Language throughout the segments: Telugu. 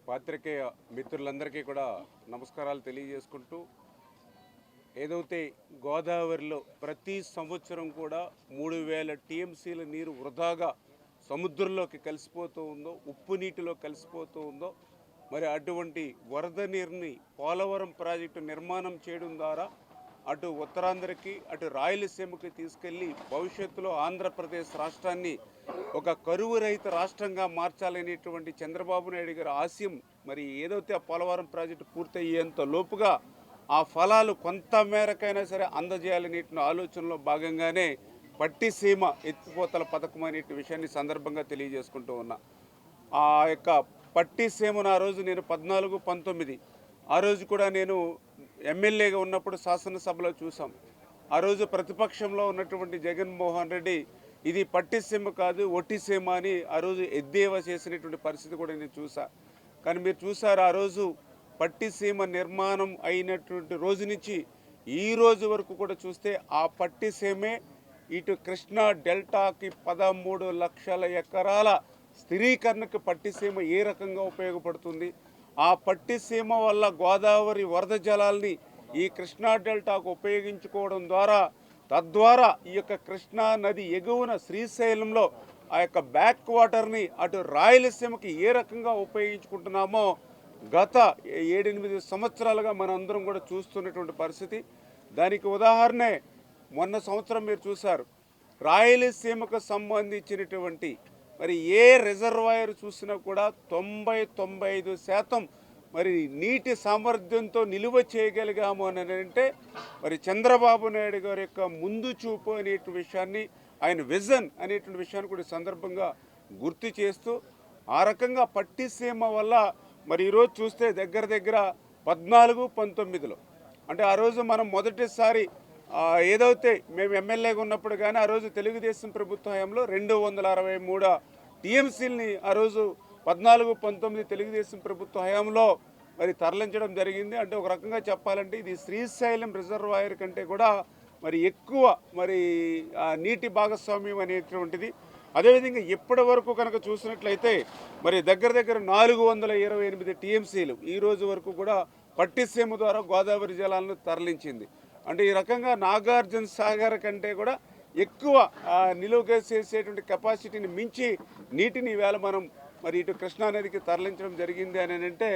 పాత్రికేయ మిత్రులందరికీ కూడా నమస్కారాలు తెలియజేసుకుంటూ, ఏదైతే గోదావరిలో ప్రతి సంవత్సరం కూడా 3000 టీఎంసీల నీరు వృధాగా సముద్రంలోకి కలిసిపోతూ ఉందో, ఉప్పు నీటిలో కలిసిపోతూ ఉందో, మరి అటువంటి వరద నీరుని పోలవరం ప్రాజెక్టు నిర్మాణం చేయడం ద్వారా అటు ఉత్తరాంధ్రకి అటు రాయలసీమకి తీసుకెళ్లి భవిష్యత్తులో ఆంధ్రప్రదేశ్ రాష్ట్రాన్ని ఒక కరువు రహిత రాష్ట్రంగా మార్చాలనేటువంటి చంద్రబాబు నాయుడు గారి ఆశయం, మరి ఏదైతే ఆ పోలవరం ప్రాజెక్టు పూర్తయ్యేంత లోపుగా ఆ ఫలాలు కొంత మేరకైనా సరే అందజేయాలనే ఆలోచనలో భాగంగానే పట్టిసీమ ఎత్తిపోతల పథకం అనే విషయాన్ని సందర్భంగా తెలియజేసుకుంటూ ఉన్నా. ఆ యొక్క పట్టిసీమను ఆ రోజు నేను 14, 19 ఆ రోజు కూడా నేను ఎమ్మెల్యేగా ఉన్నప్పుడు శాసనసభలో చూసాం. ఆ రోజు ప్రతిపక్షంలో ఉన్నటువంటి జగన్మోహన్ రెడ్డి ఇది పట్టిసీమ కాదు ఒట్టిసీమ అని ఆ రోజు ఎద్దేవా చేసినటువంటి పరిస్థితి కూడా నేను చూసా. కానీ మీరు చూసారు, ఆ రోజు పట్టిసీమ నిర్మాణం అయినటువంటి రోజు నుంచి ఈ రోజు వరకు కూడా చూస్తే ఆ పట్టిసీమే ఇటు కృష్ణా డెల్టాకి 13 లక్షల ఎకరాల స్థిరీకరణకు పట్టిసీమ ఏ రకంగా ఉపయోగపడుతుంది, ఆ పట్టిసీమ వల్ల గోదావరి వరద జలాల్ని ఈ కృష్ణా డెల్టాకు ఉపయోగించుకోవడం ద్వారా తద్వారా ఈ యొక్క కృష్ణా నది ఎగువన శ్రీశైలంలో ఆ యొక్క బ్యాక్ వాటర్ని అటు రాయలసీమకి ఏ రకంగా ఉపయోగించుకుంటున్నామో గత 7-8 సంవత్సరాలుగా మనందరం కూడా చూస్తున్నటువంటి పరిస్థితి. దానికి ఉదాహరణే మొన్న సంవత్సరం మీరు చూశారు, రాయలసీమకు సంబంధించినటువంటి మరి ఏ రిజర్వాయర్ చూసినా కూడా 90-95% మరి నీటి సామర్థ్యంతో నిలువ చేయగలిగాము అని అంటే మరి చంద్రబాబు నాయుడు గారి యొక్క ముందు చూపు అనే విషయాన్ని, ఆయన విజన్ అనేటువంటి విషయాన్ని కూడా సందర్భంగా గుర్తు చేస్తూ, ఆ రకంగా పట్టిసీమ వల్ల మరి ఈరోజు చూస్తే దగ్గర దగ్గర 14, 19లో అంటే ఆ రోజు మనం మొదటిసారి ఏదైతే మేము ఎమ్మెల్యేగా ఉన్నప్పుడు కానీ ఆ రోజు తెలుగుదేశం ప్రభుత్వ హయాంలో 263 టీఎంసీలని ఆ రోజు 14, 19 తెలుగుదేశం ప్రభుత్వ హయాంలో మరి తరలించడం జరిగింది. అంటే ఒక రకంగా చెప్పాలంటే ఇది శ్రీశైలం రిజర్వాయర్ కంటే కూడా మరి ఎక్కువ మరి నీటి భాగస్వామ్యం అనేటువంటిది. అదేవిధంగా ఇప్పటి వరకు కనుక చూసినట్లయితే మరి దగ్గర దగ్గర 428 టీఎంసీలు ఈ రోజు వరకు కూడా పట్టిసీమ ద్వారా గోదావరి జలాలను తరలించింది. అంటే ఈ రకంగా నాగార్జున సాగర్ కంటే కూడా ఎక్కువ నిలువ చేసేటువంటి కెపాసిటీని మించి నీటిని ఈవేళ మనం మరి ఇటు కృష్ణానదికి తరలించడం జరిగింది అని అంటే,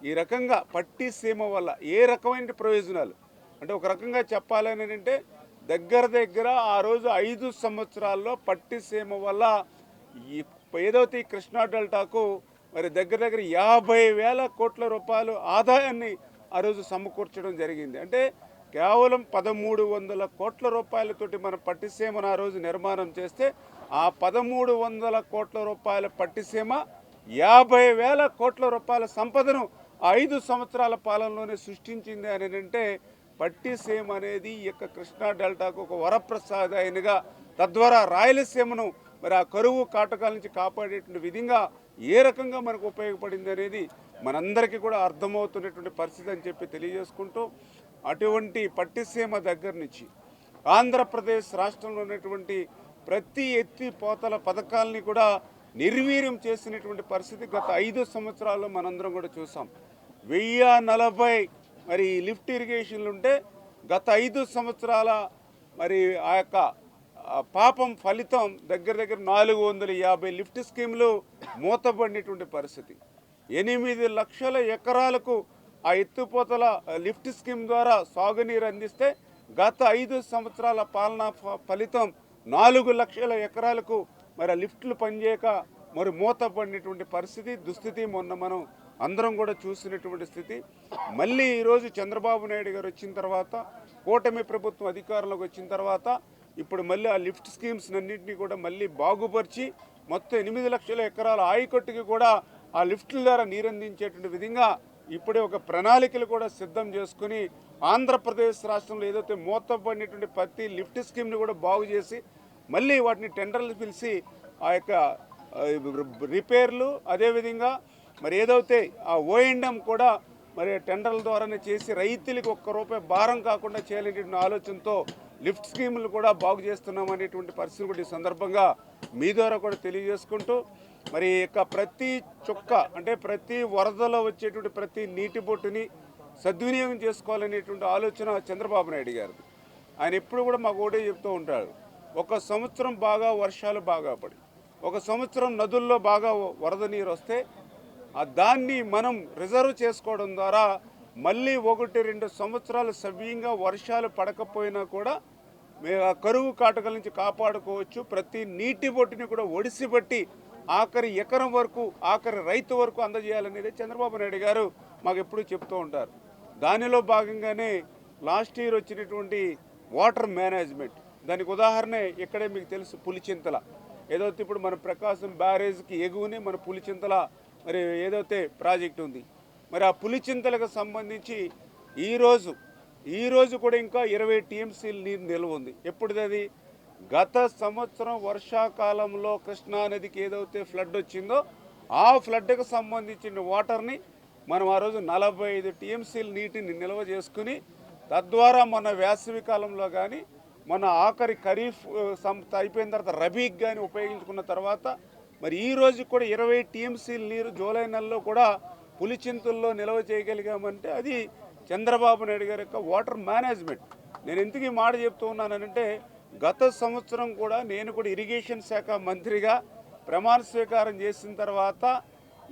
ఈ రకంగా పట్టిసీమ వల్ల ఏ రకమైన ప్రయోజనాలు అంటే ఒక రకంగా చెప్పాలని అంటే దగ్గర దగ్గర ఆ రోజు 5 సంవత్సరాల్లో పట్టిసీమ వల్ల ఏదైతే ఈ కృష్ణా డెల్టాకు మరి దగ్గర దగ్గర 50,000 కోట్ల రూపాయలు ఆదాయాన్ని ఆ రోజు సమకూర్చడం జరిగింది. అంటే కేవలం 1,300 కోట్ల రూపాయలతోటి మన పట్టిసీమను ఆ రోజు నిర్మాణం చేస్తే ఆ 1,300 కోట్ల రూపాయల పట్టిసీమ 50,000 కోట్ల రూపాయల సంపదను 5 సంవత్సరాల పాలనలోనే సృష్టించింది అని అంటే, పట్టిసీమ అనేది ఈ యొక్క కృష్ణా డెల్టాకు ఒక వరప్రసాదాయనిగా తద్వారా రాయలసీమను మరి ఆ కరువు కాటకాల నుంచి కాపాడేటువంటి విధంగా ఏ రకంగా మనకు ఉపయోగపడింది అనేది మనందరికీ కూడా అర్థమవుతున్నటువంటి పరిస్థితి అని చెప్పి తెలియజేసుకుంటూ, అటువంటి పట్టిసీమ దగ్గర నుంచి ఆంధ్రప్రదేశ్ రాష్ట్రంలో ఉన్నటువంటి ప్రతి ఎత్తిపోతల పథకాలని కూడా నిర్వీర్యం చేసినటువంటి పరిస్థితి గత 5 సంవత్సరాల్లో మనందరం కూడా చూసాం. 1040 మరి లిఫ్ట్ ఇరిగేషన్లు ఉంటే గత 5 సంవత్సరాల మరి ఆ యొక్క పాపం ఫలితం దగ్గర దగ్గర 450 లిఫ్ట్ స్కీములు మూతపడినటువంటి పరిస్థితి. 8 లక్షల ఎకరాలకు ఆ ఎత్తిపోతల లిఫ్ట్ స్కీమ్ ద్వారా సాగునీరు అందిస్తే గత 5 సంవత్సరాల పాలనా ఫలితం 4 లక్షల ఎకరాలకు మరి ఆ లిఫ్ట్లు పనిచేయక మరి మూతపడినటువంటి పరిస్థితి, దుస్థితి మొన్న మనం అందరం కూడా చూసినటువంటి స్థితి. మళ్ళీ ఈరోజు చంద్రబాబు నాయుడు గారు వచ్చిన తర్వాత, కూటమి ప్రభుత్వం అధికారంలోకి వచ్చిన తర్వాత ఇప్పుడు మళ్ళీ ఆ లిఫ్ట్ స్కీమ్స్ అన్నింటినీ కూడా మళ్ళీ బాగుపరిచి మొత్తం 8 లక్షల ఎకరాల ఆయకట్టుకి కూడా ఆ లిఫ్ట్ల ద్వారా నీరందించేటువంటి విధంగా ఇప్పుడే ఒక ప్రణాళికలు కూడా సిద్ధం చేసుకుని ఆంధ్రప్రదేశ్ రాష్ట్రంలో ఏదైతే మూతపడినటువంటి ప్రతి లిఫ్ట్ స్కీమ్ని కూడా బాగు చేసి మళ్ళీ వాటిని టెండర్లు పిలిచి ఆ యొక్క రిపేర్లు, అదేవిధంగా మరి ఏదైతే ఆ ఓఎండం కూడా మరి టెండర్ల ద్వారానే చేసి రైతులకు ఒక్క రూపాయి భారం కాకుండా చేయాలనే ఆలోచనతో లిఫ్ట్ స్కీములు కూడా బాగు చేస్తున్నాం అనేటువంటి పరిస్థితి కూడా ఈ సందర్భంగా మీ ద్వారా కూడా తెలియజేసుకుంటూ మరి ఇక ప్రతి చుక్క అంటే ప్రతి వరదలో వచ్చేటువంటి ప్రతి నీటి బొట్టుని సద్వినియోగం చేసుకోవాలనేటువంటి ఆలోచన చంద్రబాబు నాయుడు గారిది. ఆయన ఎప్పుడు కూడా మాకు ఒకటే చెప్తూ ఉంటాడు, ఒక సంవత్సరం బాగా వర్షాలు బాగా పడి ఒక సంవత్సరం నదుల్లో బాగా వరద నీరు వస్తే దాన్ని మనం రిజర్వ్ చేసుకోవడం ద్వారా మళ్ళీ 1-2 సంవత్సరాలు సవ్యంగా వర్షాలు పడకపోయినా కూడా కరువు కాటకల నుంచి కాపాడుకోవచ్చు. ప్రతి నీటి బొట్టుని కూడా ఒడిసిబట్టి ఆఖరి ఎకరం వరకు ఆఖరి రైతు వరకు అందజేయాలనేది చంద్రబాబు నాయుడు గారు మాకు ఎప్పుడూ చెప్తూ ఉంటారు. దానిలో భాగంగానే లాస్ట్ ఇయర్ వచ్చినటువంటి వాటర్ మేనేజ్మెంట్, దానికి ఉదాహరణ ఇక్కడే మీకు తెలుసు పులిచింతల. ఏదైతే ఇప్పుడు మన ప్రకాశం బ్యారేజ్కి ఎగువని మన పులిచింతల మరి ఏదైతే ప్రాజెక్ట్ ఉంది, మరి ఆ పులిచింతలకు సంబంధించి ఈరోజు కూడా ఇంకా 20 టీఎంసీలు నీరు నిల్వ ఉంది. ఎప్పుడుది? గత సంవత్సరం వర్షాకాలంలో కృష్ణానదికి ఏదైతే ఫ్లడ్ వచ్చిందో ఆ ఫ్లడ్కి సంబంధించిన వాటర్ని మనం ఆ రోజు 45 టీఎంసీల నీటిని నిల్వ చేసుకుని తద్వారా మన వేసవి కాలంలో కానీ మన ఆఖరి ఖరీఫ్ అయిపోయిన తర్వాత రబీకి కానీ ఉపయోగించుకున్న తర్వాత మరి ఈ రోజు కూడా 20 టీఎంసీల నీరు జూలై నెలలో కూడా పులిచింతల్లో నిల్వ చేయగలిగామంటే అది చంద్రబాబు నాయుడు గారి యొక్క వాటర్ మేనేజ్మెంట్. నేను ఎందుకు ఈ మాట చెప్తూ ఉన్నానంటే గత సంవత్సరం కూడా నేను కూడా ఇరిగేషన్ శాఖ మంత్రిగా ప్రమాణ స్వీకారం చేసిన తర్వాత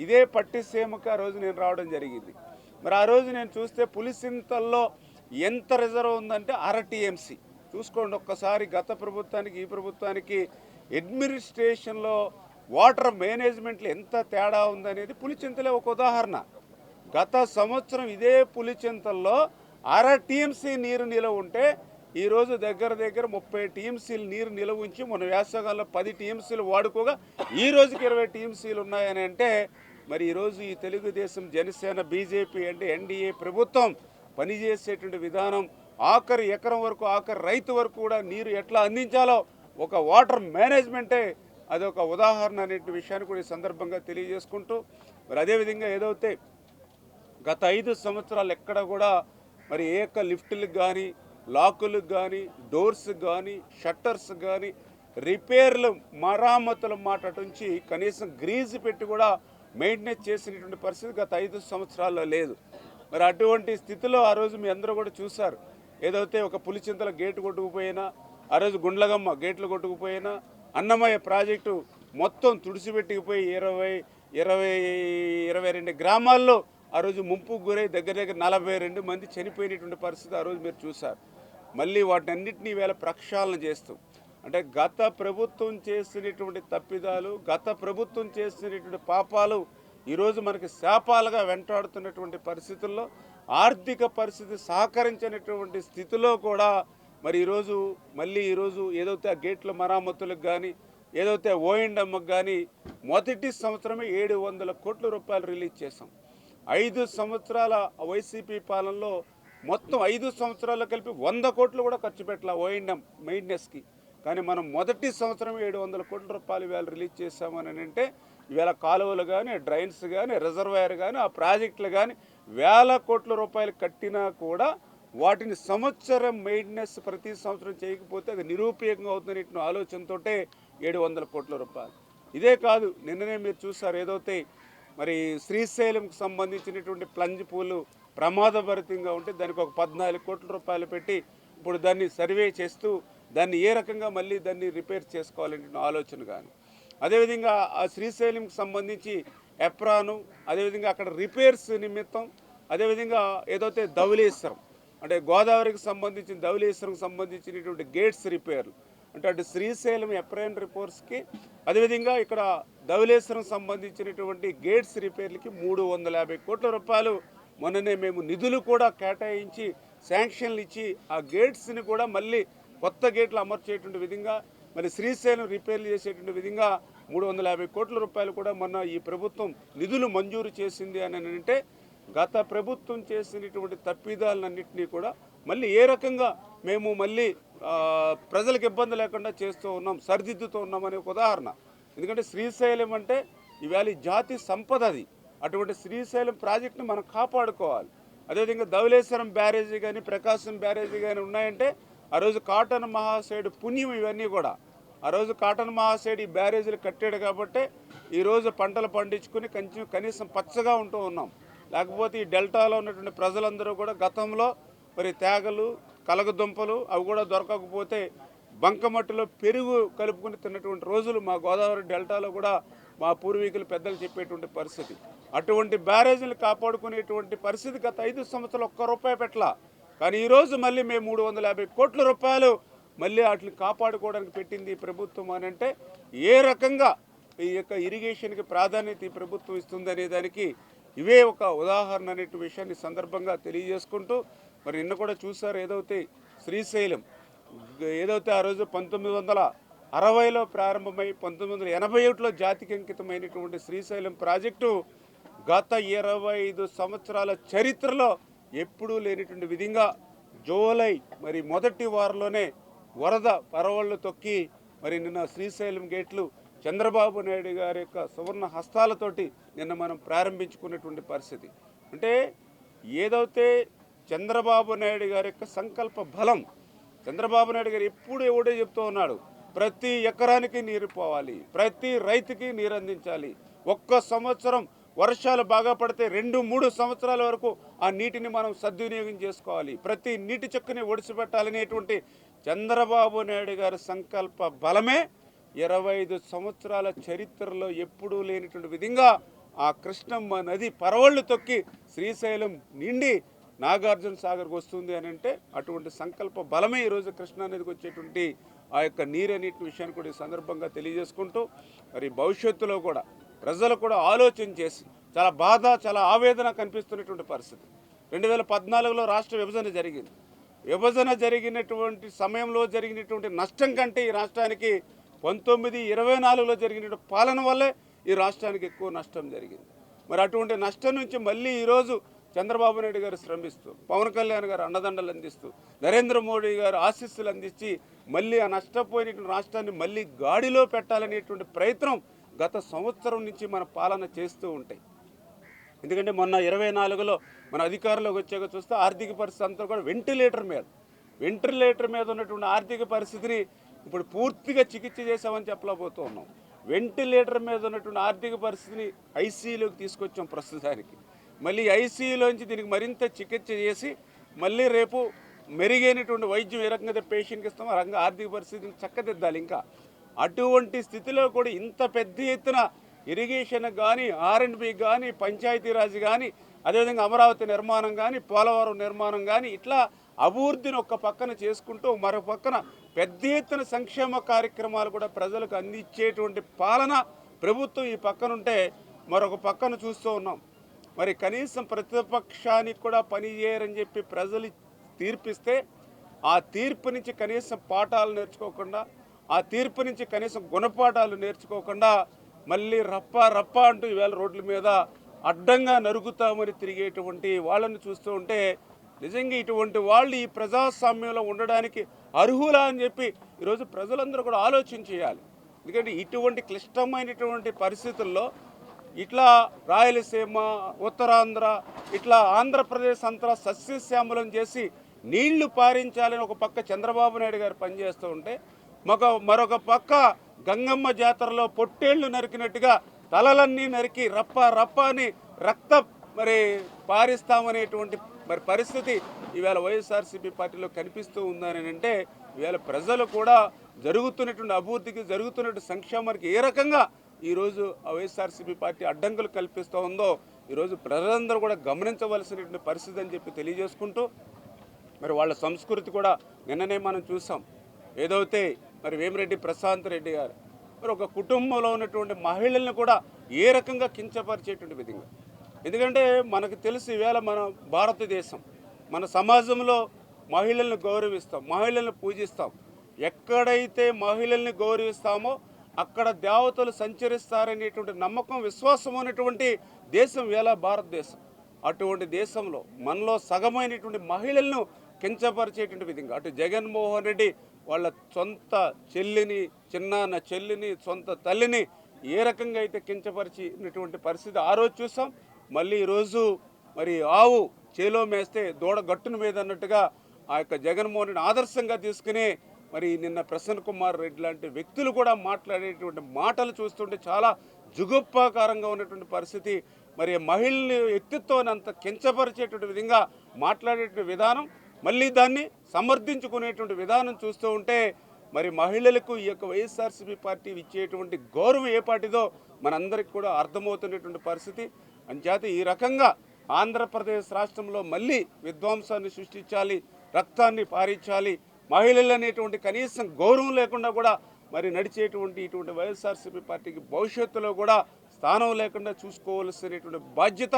ఇదే పట్టిసీమకు ఆ రోజు నేను రావడం జరిగింది. మరి ఆ రోజు నేను చూస్తే పులిచింతల్లో ఎంత రిజర్వ్ ఉందంటే 1/2 టీఎంసీ. చూసుకోండి ఒక్కసారి గత ప్రభుత్వానికి ఈ ప్రభుత్వానికి అడ్మినిస్ట్రేషన్లో వాటర్ మేనేజ్మెంట్లో ఎంత తేడా ఉందనేది పులిచింతలే ఒక ఉదాహరణ. గత సంవత్సరం ఇదే పులిచింతల్లో 1/2 టీఎంసీ నీరు నిలవ ఉంటే ఈరోజు దగ్గర 30 టీఎంసీలు నీరు నిలవ ఉంచి మన వేసవికాలంలో 10 టీఎంసీలు వాడుకోగా ఈ రోజుకి 20 టీఎంసీలు ఉన్నాయని అంటే మరి ఈరోజు ఈ తెలుగుదేశం జనసేన బీజేపీ అంటే ఎన్డీఏ ప్రభుత్వం పనిచేసేటువంటి విధానం ఆఖరి ఎకరం వరకు ఆఖరి రైతు వరకు కూడా నీరు ఎట్లా అందించాలో ఒక వాటర్ మేనేజ్మెంటే అదొక ఉదాహరణ అనే విషయాన్ని కూడా ఈ సందర్భంగా తెలియజేసుకుంటూ మరి అదేవిధంగా ఏదైతే గత 5 సంవత్సరాలు ఎక్కడ కూడా మరి లిఫ్టులకు కానీ లాకులకు కానీ డోర్స్కి కానీ షట్టర్స్ కానీ రిపేర్లు మరామతుల మాట నుంచి కనీసం గ్రీజు పెట్టి కూడా మెయింటెనెన్స్ చేసినటువంటి పరిస్థితి గత 5 సంవత్సరాల్లో లేదు. మరి అటువంటి స్థితిలో ఆ రోజు మీ అందరూ కూడా చూశారు. ఏదైతే ఒక పులిచింతల గేటు కొట్టుకుపోయినా, ఆ రోజు గుండ్లగమ్మ గేట్లు కొట్టుకుపోయినా, అన్నమయ్య ప్రాజెక్టు మొత్తం తుడిసిపెట్టుకుపోయి 22 గ్రామాల్లో ఆ రోజు ముంపుకు గురై దగ్గర 42 మంది చనిపోయినటువంటి పరిస్థితి ఆ రోజు మీరు చూశారు. మళ్ళీ వాటన్నిటినీ వేళ ప్రక్షాళన చేస్తూ అంటే గత ప్రభుత్వం చేసినటువంటి తప్పిదాలు, గత ప్రభుత్వం చేసినటువంటి పాపాలు ఈరోజు మనకి శాపాలుగా వెంటాడుతున్నటువంటి పరిస్థితుల్లో ఆర్థిక పరిస్థితి సహకరించినటువంటి స్థితిలో కూడా మరి ఈరోజు ఏదైతే ఆ గేట్ల మరామతులకు కానీ ఏదైతే ఓఎండ్ఎంకి కానీ మొదటి సంవత్సరమే 700 కోట్ల రూపాయలు రిలీజ్ చేసాం. 5 సంవత్సరాల వైసీపీ పాలనలో మొత్తం 5 సంవత్సరాలు కలిపి 100 కోట్లు కూడా ఖర్చు పెట్టాల ఓఎండ్ఎం మెయింటెనెన్స్కి. కానీ మనం మొదటి సంవత్సరం 700 కోట్ల రూపాయలు ఇవాళ రిలీజ్ చేశామని అంటే ఇవాళ కాలువలు కానీ డ్రైన్స్ కానీ రిజర్వాయర్ కానీ ఆ ప్రాజెక్టులు కానీ 1000 కోట్ల రూపాయలు కట్టినా కూడా వాటిని సంవత్సరం మెయింటెనెన్స్ ప్రతి సంవత్సరం చేయకపోతే అది నిరుపయోగంగా అవుతుందనే ఆలోచనతో 700 కోట్ల రూపాయలు. ఇదే కాదు, నిన్ననే మీరు చూసారు ఏదైతే మరి శ్రీశైలంకి సంబంధించినటువంటి ప్లంజ్ పూలు ప్రమాదభరితంగా ఉంటే దానికి ఒక 14 కోట్ల రూపాయలు పెట్టి ఇప్పుడు దాన్ని సర్వే చేస్తూ దాన్ని ఏ రకంగా మళ్ళీ దాన్ని రిపేర్ చేసుకోవాలనే ఆలోచన కానీ, అదేవిధంగా ఆ శ్రీశైలంకి సంబంధించి ఎప్రాను, అదేవిధంగా అక్కడ రిపేర్స్ నిమిత్తం, అదేవిధంగా ఏదైతే ధవళేశ్వరం అంటే గోదావరికి సంబంధించిన ధవళేశ్వరంకి సంబంధించినటువంటి గేట్స్ రిపేర్లు అంటే అటు శ్రీశైలం ఎప్రాన్ రిపోర్ట్స్కి, అదేవిధంగా ఇక్కడ ధవళేశ్వరం సంబంధించినటువంటి గేట్స్ రిపేర్లకి 350 కోట్ల రూపాయలు మొన్ననే మేము నిధులు కూడా కేటాయించి శాంక్షన్లు ఇచ్చి ఆ గేట్స్ని కూడా మళ్ళీ కొత్త గేట్లు అమర్చేటువంటి విధంగా మరి శ్రీశైలం రిపేర్లు చేసేటువంటి విధంగా 350 కోట్ల రూపాయలు కూడా మొన్న ఈ ప్రభుత్వం నిధులు మంజూరు చేసింది అని అంటే గత ప్రభుత్వం చేసినటువంటి తప్పిదాలన్నింటినీ కూడా మళ్ళీ ఏ రకంగా మేము మళ్ళీ ప్రజలకు ఇబ్బంది లేకుండా చేస్తూ ఉన్నాం, సరిదిద్దుతూ ఉన్నాం అనే ఒక ఉదాహరణ. ఎందుకంటే శ్రీశైలం అంటే ఇవాళ జాతి సంపద, అది అటువంటి శ్రీశైలం ప్రాజెక్టుని మనం కాపాడుకోవాలి. అదేవిధంగా ధవళేశ్వరం బ్యారేజీ కానీ ప్రకాశం బ్యారేజీ కానీ ఉన్నాయంటే ఆ రోజు కాటన్ మహాశయుడు పుణ్యం ఇవన్నీ కూడా. ఆ రోజు కాటన్ మహాశయుడు ఈ బ్యారేజీలు కట్టాడు కాబట్టి ఈరోజు పంటలు పండించుకుని కనీసం పచ్చగా ఉంటూ ఉన్నాం. లేకపోతే ఈ డెల్టాలో ఉన్నటువంటి ప్రజలందరూ కూడా గతంలో మరి తేగలు, కలగదుంపలు అవి కూడా దొరకకపోతే బంకమట్టిలో పెరుగు కలుపుకుని తిన్నటువంటి రోజులు మా గోదావరి డెల్టాలో కూడా మా పూర్వీకులు పెద్దలు చెప్పేటువంటి పరిస్థితి. అటువంటి బ్యారేజీలు కాపాడుకునేటువంటి పరిస్థితి గత 5 సంవత్సరాలు ఒక్క రూపాయి పెట్టలా. కానీ ఈరోజు మళ్ళీ మేము 350 కోట్ల రూపాయలు మళ్ళీ వాటిని కాపాడుకోవడానికి పెట్టింది ఈ ప్రభుత్వం అని అంటే ఏ రకంగా ఈ యొక్క ఇరిగేషన్కి ప్రాధాన్యత ఈ ప్రభుత్వం ఇస్తుందనే దానికి ఇవే ఒక ఉదాహరణ అనే విషయాన్ని సందర్భంగా తెలియజేసుకుంటూ మరి నిన్న కూడా చూసారు ఏదైతే శ్రీశైలం ఏదైతే ఆ రోజు 1960లో ప్రారంభమై 1981లో జాతికి అంకితమైనటువంటి శ్రీశైలం ప్రాజెక్టు గత 25 సంవత్సరాల చరిత్రలో ఎప్పుడూ లేనటువంటి విధంగా జూలై మరి మొదటి వారంలోనే వరద పరవళ్ళు తొక్కి మరి నిన్న శ్రీశైలం గేట్లు చంద్రబాబు నాయుడు గారి యొక్క సువర్ణ హస్తాలతోటి నిన్న మనం ప్రారంభించుకున్నటువంటి పరిస్థితి. అంటే ఏదైతే చంద్రబాబు నాయుడు గారి యొక్క సంకల్ప బలం, చంద్రబాబు నాయుడు గారు ఎప్పుడు ఎవడో చెప్తూ ఉన్నాడు, ప్రతి ఎకరానికి నీరు పోవాలి, ప్రతి రైతుకి నీరు అందించాలి, ఒక్క సంవత్సరం వర్షాలు బాగా పడితే 2-3 సంవత్సరాల వరకు ఆ నీటిని మనం సద్వినియోగం చేసుకోవాలి, ప్రతి నీటి చుక్కని ఒడిసిపెట్టాలనేటువంటి చంద్రబాబు నాయుడు గారి సంకల్ప బలమే 25 సంవత్సరాల చరిత్రలో ఎప్పుడూ లేనటువంటి విధంగా ఆ కృష్ణమ్మ నది పరవళ్ళు తొక్కి శ్రీశైలం నిండి నాగార్జున సాగర్కి వస్తుంది అని అంటే అటువంటి సంకల్ప బలమే ఈరోజు కృష్ణా నదికి వచ్చేటువంటి ఆ యొక్క నీరు అనే విషయాన్ని కూడా ఈ సందర్భంగా తెలియజేసుకుంటూ మరి భవిష్యత్తులో కూడా ప్రజలు కూడా ఆలోచన చేసి చాలా బాధ చాలా ఆవేదన కనిపిస్తున్నటువంటి పరిస్థితి. 2014లో రాష్ట్ర విభజన జరిగింది. విభజన జరిగినటువంటి సమయంలో జరిగినటువంటి నష్టం కంటే ఈ రాష్ట్రానికి 1924లో జరిగినటువంటి పాలన వల్లే ఈ రాష్ట్రానికి ఎక్కువ నష్టం జరిగింది. మరి అటువంటి నష్టం నుంచి మళ్ళీ ఈరోజు చంద్రబాబు నాయుడు గారు శ్రమిస్తూ, పవన్ కళ్యాణ్ గారు అండదండలు అందిస్తూ, నరేంద్ర మోడీ గారు ఆశీస్సులు అందించి మళ్ళీ ఆ నష్టపోయినటువంటి రాష్ట్రాన్ని మళ్ళీ గాడిలో పెట్టాలనేటువంటి ప్రయత్నం గత సంవత్సరం నుంచి మన పాలన చేస్తూ ఉంటాయి. ఎందుకంటే మొన్న 24లో మన అధికారంలోకి వచ్చాక చూస్తే ఆర్థిక పరిస్థితి అంతా కూడా వెంటిలేటర్ మీద ఉన్నటువంటి ఆర్థిక పరిస్థితిని ఇప్పుడు పూర్తిగా చికిత్స చేసామని చెప్పలేకపోతూ ఉన్నాం. వెంటిలేటర్ మీద ఉన్నటువంటి ఆర్థిక పరిస్థితిని ఐసీయూలోకి తీసుకొచ్చాం ప్రస్తుతానికి. మళ్ళీ ఐసీయూలోంచి దీనికి మరింత చికిత్స చేసి మళ్ళీ రేపు మెరుగైనటువంటి వైద్యం ఏ రకంగా పేషెంట్కి ఇస్తామో ఆ రకంగా ఆర్థిక పరిస్థితిని చక్కదిద్దాలి. ఇంకా అటువంటి స్థితిలో కూడా ఇంత పెద్ద ఎత్తున ఇరిగేషన్ కానీ, R&B కానీ, పంచాయతీరాజ్ కానీ, అదేవిధంగా అమరావతి నిర్మాణం కానీ, పోలవరం నిర్మాణం కానీ, ఇట్లా అభివృద్ధిని ఒక పక్కన చేసుకుంటూ మరో పక్కన పెద్ద ఎత్తున సంక్షేమ కార్యక్రమాలు కూడా ప్రజలకు అందించేటువంటి పాలన ప్రభుత్వం ఈ పక్కనుంటే మరొక పక్కన చూస్తూ ఉన్నాం. మరి కనీసం ప్రతిపక్షానికి కూడా పనిచేయరని చెప్పి ప్రజలు తీర్పిస్తే ఆ తీర్పు నుంచి కనీసం పాఠాలు నేర్చుకోకుండా, ఆ తీర్పు నుంచి కనీసం గుణపాఠాలు నేర్చుకోకుండా మళ్ళీ రప్ప అంటూ ఈవేళ రోడ్ల మీద అడ్డంగా నరుగుతామని తిరిగేటువంటి వాళ్ళని చూస్తూ ఉంటే నిజంగా ఇటువంటి వాళ్ళు ఈ ప్రజాస్వామ్యంలో ఉండడానికి అర్హులా అని చెప్పి ఈరోజు ప్రజలందరూ కూడా ఆలోచన చేయాలి. ఎందుకంటే ఇటువంటి క్లిష్టమైనటువంటి పరిస్థితుల్లో ఇట్లా రాయలసీమ, ఉత్తరాంధ్ర, ఇట్లా ఆంధ్రప్రదేశ్ అంతా సస్యశ్యామలం చేసి నీళ్లు పారించాలని ఒక పక్క చంద్రబాబు నాయుడు గారు పనిచేస్తూ ఉంటే మరొక పక్క గంగమ్మ జాతరలో పొట్టేళ్లు నరికినట్టుగా తలలన్నీ నరికి రప్ప అని రక్త మరి పారిస్తామనేటువంటి మరి పరిస్థితి ఈవేళ వైఎస్ఆర్సీపీ పార్టీలో కనిపిస్తూ ఉందని అంటే ఈవేళ ప్రజలు కూడా జరుగుతున్నటువంటి అభివృద్ధికి, జరుగుతున్నటువంటి సంక్షేమానికి ఏ రకంగా ఈరోజు వైఎస్ఆర్సీపీ పార్టీ అడ్డంకులు కల్పిస్తూ ఉందో ఈరోజు ప్రజలందరూ కూడా గమనించవలసినటువంటి పరిస్థితి అని చెప్పి తెలియజేసుకుంటూ మరి వాళ్ళ సంస్కృతి కూడా నిన్ననే మనం చూసాం. ఏదైతే మరి వేమిరెడ్డి ప్రశాంత్ రెడ్డి గారు మరి ఒక కుటుంబంలో ఉన్నటువంటి మహిళల్ని కూడా ఏ రకంగా కించపరిచేటువంటి విధంగా. ఎందుకంటే మనకు తెలిసి ఈవేళ మన భారతదేశం, మన సమాజంలో మహిళల్ని గౌరవిస్తాం, మహిళల్ని పూజిస్తాం. ఎక్కడైతే మహిళల్ని గౌరవిస్తామో అక్కడ దేవతలు సంచరిస్తారనేటువంటి నమ్మకం, విశ్వాసం ఉన్నటువంటి దేశం వేళ భారతదేశం. అటువంటి దేశంలో మనలో సగమైనటువంటి మహిళలను కించపరిచేటువంటి విధంగా అటు జగన్మోహన్ రెడ్డి వాళ్ళ సొంత చెల్లిని, చిన్నాన్న చెల్లిని, సొంత తల్లిని ఏ రకంగా అయితే కించపరిచినటువంటి పరిస్థితి ఆ రోజు చూసాం. మళ్ళీ ఈరోజు మరి ఆవు చేలో మేస్తే దూడ గట్టున మీద అన్నట్టుగా ఆ యొక్క జగన్మోహన్ రెడ్డి ఆదర్శంగా తీసుకునే మరి నిన్న ప్రసన్న కుమార్ రెడ్డి లాంటి వ్యక్తులు కూడా మాట్లాడేటువంటి మాటలు చూస్తుంటే చాలా జుగుప్పాకారంగా ఉన్నటువంటి పరిస్థితి. మరి మహిళల వ్యక్తిత్వాన్ని అంత కించపరిచేటువంటి విధంగా మాట్లాడేటువంటి విధానం, మళ్ళీ దాన్ని సమర్థించుకునేటువంటి విధానం చూస్తూ ఉంటే మరి మహిళలకు ఈ యొక్క వైఎస్ఆర్సీపీ పార్టీ ఇచ్చేటువంటి గౌరవం ఏ పార్టీదో మనందరికీ కూడా అర్థమవుతున్నటువంటి పరిస్థితి. అంచేత ఈ రకంగా ఆంధ్రప్రదేశ్ రాష్ట్రంలో మళ్ళీ విధ్వంసాన్ని సృష్టించాలి, రక్తాన్ని పారించాలి, మహిళలు అనేటువంటి కనీసం గౌరవం లేకుండా కూడా మరి నడిచేటువంటి ఇటువంటి వైఎస్ఆర్సీపీ పార్టీకి భవిష్యత్తులో కూడా స్థానం లేకుండా చూసుకోవాల్సినటువంటి బాధ్యత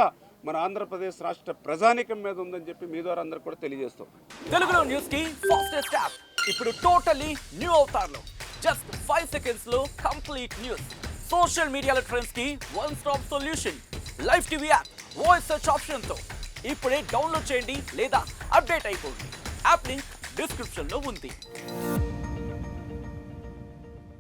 మన ఆంధ్రప్రదేశ్ రాష్ట్ర ప్రజానికం మీద ఉందని చెప్పి మీ ద్వారా అందరూ కూడా తెలియజేస్తాం. తెలుగులో న్యూస్ కి ఫాస్టెస్ట్ యాప్ ఇప్పుడు టోటలీ న్యూ అవతార్లో జస్ట్ 5 seconds లో కంప్లీట్ న్యూస్, సోషల్ మీడియాలో ట్రెండ్స్ కి one stop solution, live TV app, voice search option తో ఇప్పుడే డౌన్లోడ్ చేయండి లేదా అప్డేట్ అయిపోండి. యాప్ లింక్ డిస్క్రిప్షన్ లో ఉంది.